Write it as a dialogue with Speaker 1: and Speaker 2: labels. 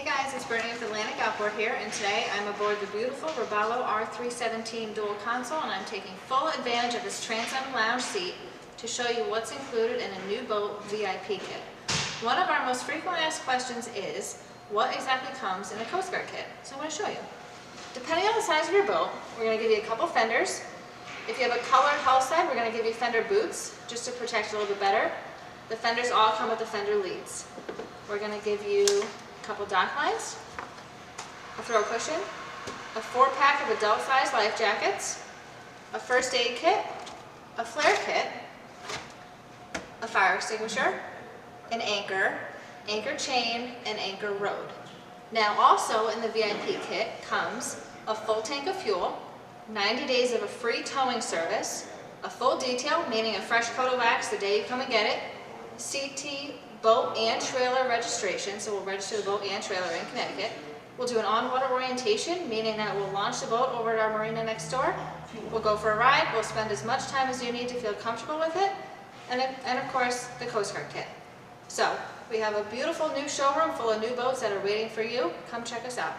Speaker 1: Hey guys, it's Brittany with Atlantic Outboard here, and today I'm aboard the beautiful Robalo R317 dual console, and I'm taking full advantage of this transom lounge seat to show you what's included in a new boat VIP kit. One of our most frequently asked questions is, what exactly comes in a Coast Guard kit? So I'm going to show you. Depending on the size of your boat, we're going to give you a couple fenders. If you have a colored hull side, we're going to give you fender boots, just to protect a little bit better. The fenders all come with the fender leads. We're going to give you a couple dock lines, a throw cushion, a 4-pack of adult-sized life jackets, a first aid kit, a flare kit, a fire extinguisher, an anchor, anchor chain, and anchor rode. Now also in the VIP kit comes a full tank of fuel, 90 days of a free towing service, a full detail, meaning a fresh coat of wax the day you come and get it, CT boat and trailer registration, so we'll register the boat and trailer in Connecticut. We'll do an on-water orientation, meaning that we'll launch the boat over at our marina next door. We'll go for a ride, we'll spend as much time as you need to feel comfortable with it, and of course the Coast Guard kit. So we have a beautiful new showroom full of new boats that are waiting for you. Come check us out.